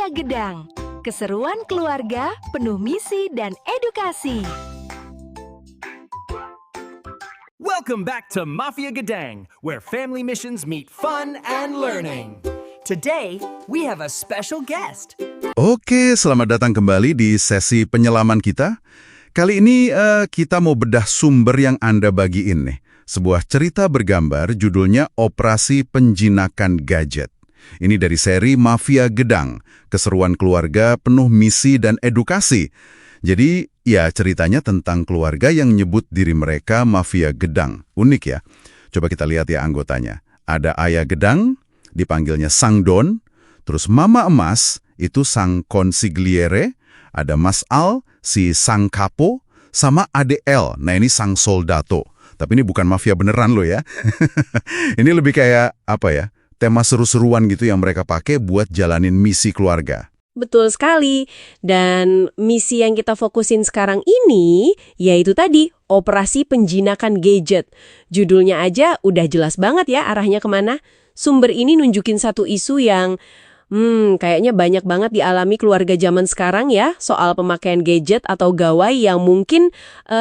Mafia Gedang. Keseruan keluarga penuh misi dan edukasi. Welcome back to Mafia Gedang, where family missions meet fun and learning. Today, we have a special guest. Oke, selamat datang kembali di sesi penyelaman kita. Kali ini kita mau bedah sumber yang Anda bagiin nih. Sebuah cerita bergambar judulnya Operasi Penjinakan Gadget. Ini dari seri Mafia Gedang, keseruan keluarga penuh misi dan edukasi. Jadi, ya ceritanya tentang keluarga yang nyebut diri mereka Mafia Gedang. Unik ya. Coba kita lihat ya anggotanya. Ada Ayah Gedang, dipanggilnya Sang Don. Terus Mama Emas, itu Sang Consigliere. Ada Mas Al, si Sang Capo. Sama Ade El, nah ini Sang Soldato. Tapi ini bukan mafia beneran loh ya. Ini lebih kayak, apa ya, tema seru-seruan gitu yang mereka pakai buat jalanin misi keluarga. Betul sekali. Dan misi yang kita fokusin sekarang ini, yaitu tadi, Operasi Penjinakan Gadget. Judulnya aja udah jelas banget ya arahnya kemana. Sumber ini nunjukin satu isu yang, kayaknya banyak banget dialami keluarga zaman sekarang ya, soal pemakaian gadget atau gawai yang mungkin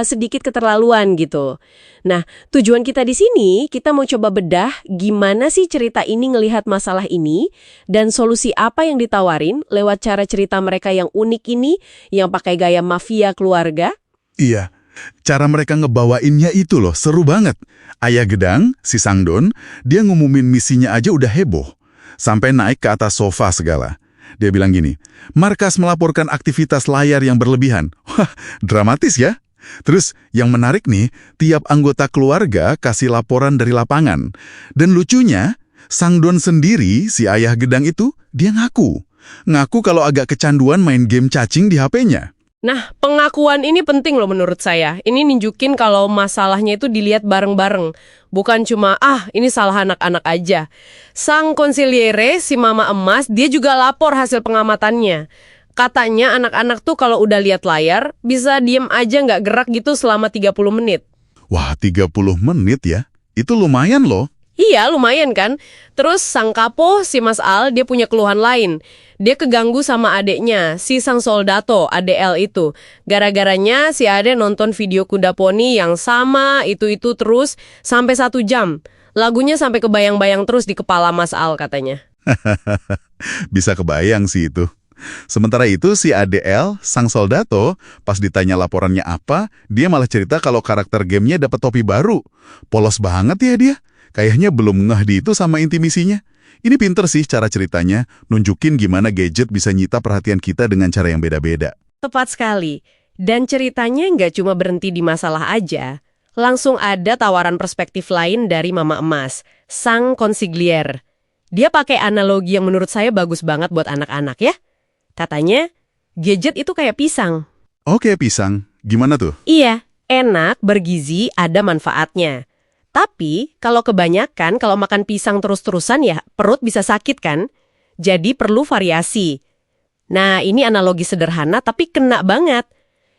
sedikit keterlaluan gitu. Nah, tujuan kita di sini, kita mau coba bedah gimana sih cerita ini ngelihat masalah ini, dan solusi apa yang ditawarin lewat cara cerita mereka yang unik ini, yang pakai gaya mafia keluarga. Iya, cara mereka ngebawainnya itu loh, seru banget. Ayah Gedang, si Sang Don, dia ngumumin misinya aja udah heboh. Sampai naik ke atas sofa segala. Dia bilang gini, markas melaporkan aktivitas layar yang berlebihan. Wah, dramatis ya. Terus yang menarik nih, tiap anggota keluarga kasih laporan dari lapangan. Dan lucunya, Sang Don sendiri, si Ayah Gedang itu, dia ngaku. Ngaku kalau agak kecanduan main game cacing di HP-nya. Nah, pengakuan ini penting loh menurut saya. Ini nunjukin kalau masalahnya itu dilihat bareng-bareng. Bukan cuma, ini salah anak-anak aja. Sang Consigliere, si Mama Emas, dia juga lapor hasil pengamatannya. Katanya anak-anak tuh kalau udah lihat layar, bisa diem aja nggak gerak gitu selama 30 menit. Wah, 30 menit ya? Itu lumayan loh. Iya, lumayan kan? Terus Sang Capo, si Mas Al, dia punya keluhan lain. Dia keganggu sama adeknya, si Sang Soldato, Ade El itu. Gara-garanya si Ade nonton video kuda poni yang sama, itu terus, sampai 1 jam. Lagunya sampai kebayang-bayang terus di kepala Mas Al katanya. Bisa kebayang sih itu. Sementara itu si Ade El, Sang Soldato, pas ditanya laporannya apa, dia malah cerita kalau karakter gamenya dapat topi baru. Polos banget ya dia. Kayaknya belum ngeh di itu sama inti misinya. Ini pinter sih cara ceritanya, nunjukin gimana gadget bisa nyita perhatian kita dengan cara yang beda-beda. Tepat sekali. Dan ceritanya nggak cuma berhenti di masalah aja. Langsung ada tawaran perspektif lain dari Mama Emas, Sang Consigliere. Dia pakai analogi yang menurut saya bagus banget buat anak-anak ya. Katanya, gadget itu kayak pisang. Oke, pisang. Gimana tuh? Iya, enak, bergizi, ada manfaatnya. Tapi, kalau kebanyakan, kalau makan pisang terus-terusan ya perut bisa sakit kan? Jadi perlu variasi. Nah, ini analogi sederhana tapi kena banget.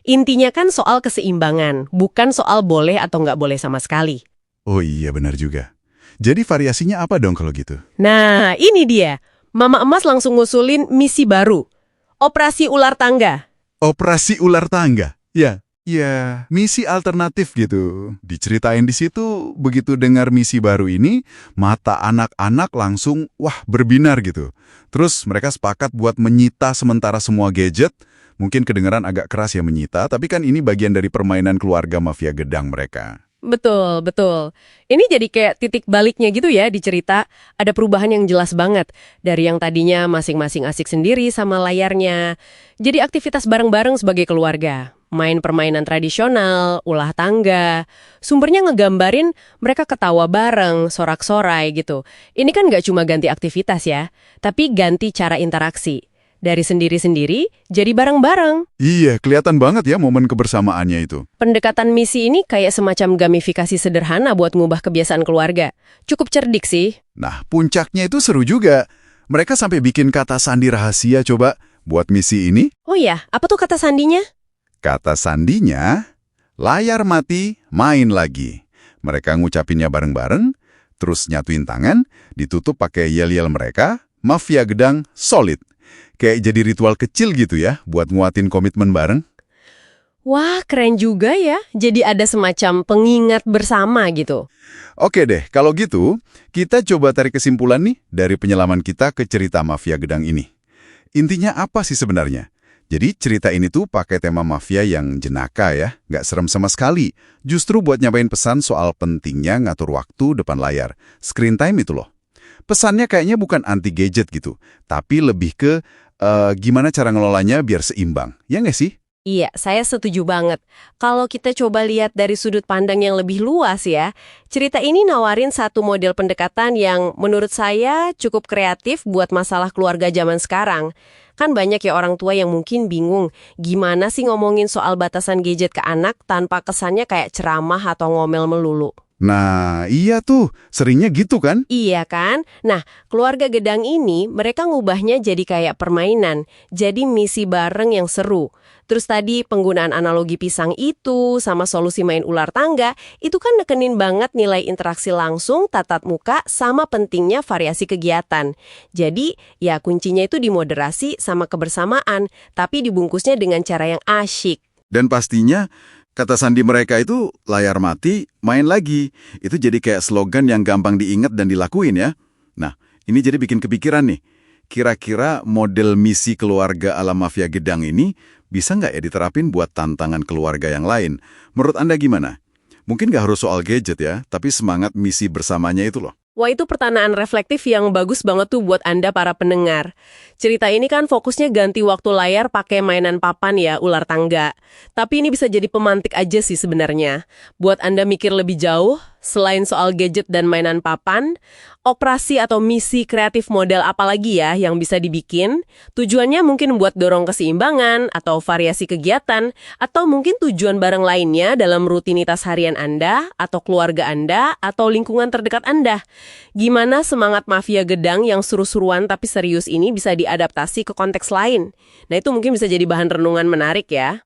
Intinya kan soal keseimbangan, bukan soal boleh atau nggak boleh sama sekali. Oh iya, benar juga. Jadi variasinya apa dong kalau gitu? Nah, ini dia. Mama Emas langsung ngusulin misi baru. Operasi Ular Tangga. Operasi Ular Tangga? Ya, misi alternatif gitu. Diceritain di situ, begitu dengar misi baru ini, mata anak-anak langsung, berbinar gitu. Terus mereka sepakat buat menyita sementara semua gadget. Mungkin kedengaran agak keras ya menyita, tapi kan ini bagian dari permainan keluarga Mafia Gedang mereka. Betul, betul. Ini jadi kayak titik baliknya gitu ya di cerita. Ada perubahan yang jelas banget. Dari yang tadinya masing-masing asik sendiri sama layarnya. Jadi aktivitas bareng-bareng sebagai keluarga. Main permainan tradisional, ulah tangga. Sumbernya ngegambarin mereka ketawa bareng, sorak-sorai gitu. Ini kan nggak cuma ganti aktivitas ya, tapi ganti cara interaksi. Dari sendiri-sendiri, jadi bareng-bareng. Iya, kelihatan banget ya momen kebersamaannya itu. Pendekatan misi ini kayak semacam gamifikasi sederhana buat ngubah kebiasaan keluarga. Cukup cerdik sih. Nah, puncaknya itu seru juga. Mereka sampai bikin kata sandi rahasia coba buat misi ini. Oh iya, apa tuh kata sandinya? Kata sandinya, layar mati, main lagi. Mereka ngucapinnya bareng-bareng, terus nyatuin tangan, ditutup pakai yel-yel mereka, Mafia Gedang solid. Kayak jadi ritual kecil gitu ya, buat nguatin komitmen bareng. Wah, keren juga ya. Jadi ada semacam pengingat bersama gitu. Oke deh, kalau gitu, kita coba tarik kesimpulan nih dari penyelaman kita ke cerita Mafia Gedang ini. Intinya apa sih sebenarnya? Jadi cerita ini tuh pakai tema mafia yang jenaka ya, nggak serem sama sekali. Justru buat nyampain pesan soal pentingnya ngatur waktu depan layar. Screen time itu loh. Pesannya kayaknya bukan anti gadget gitu, tapi lebih ke gimana cara ngelolanya biar seimbang. Ya nggak sih? Iya, saya setuju banget. Kalau kita coba lihat dari sudut pandang yang lebih luas ya, cerita ini nawarin satu model pendekatan yang menurut saya cukup kreatif buat masalah keluarga zaman sekarang. Kan banyak ya orang tua yang mungkin bingung gimana sih ngomongin soal batasan gadget ke anak tanpa kesannya kayak ceramah atau ngomel melulu. Nah, iya tuh, seringnya gitu kan? Iya kan? Nah, keluarga Gedang ini mereka ngubahnya jadi kayak permainan, jadi misi bareng yang seru. Terus tadi penggunaan analogi pisang itu sama solusi main ular tangga, itu kan nekenin banget nilai interaksi langsung, tatap muka, sama pentingnya variasi kegiatan. Jadi, ya kuncinya itu di moderasi sama kebersamaan, tapi dibungkusnya dengan cara yang asyik. Dan pastinya, kata sandi mereka itu layar mati, main lagi. Itu jadi kayak slogan yang gampang diingat dan dilakuin ya. Nah, ini jadi bikin kepikiran nih. Kira-kira model misi keluarga ala Mafia Gedang ini bisa nggak ya diterapin buat tantangan keluarga yang lain? Menurut Anda gimana? Mungkin nggak harus soal gadget ya, tapi semangat misi bersamanya itu loh. Wah, itu pertanyaan reflektif yang bagus banget tuh buat Anda para pendengar. Cerita ini kan fokusnya ganti waktu layar pakai mainan papan ya, ular tangga. Tapi ini bisa jadi pemantik aja sih sebenarnya. Buat Anda mikir lebih jauh, selain soal gadget dan mainan papan, operasi atau misi kreatif model apa lagi ya yang bisa dibikin? Tujuannya mungkin buat dorong keseimbangan atau variasi kegiatan, atau mungkin tujuan bareng lainnya dalam rutinitas harian Anda, atau keluarga Anda, atau lingkungan terdekat Anda. Gimana semangat Mafia Gedang yang seru-seruan tapi serius ini bisa diadaptasi ke konteks lain? Nah, itu mungkin bisa jadi bahan renungan menarik ya.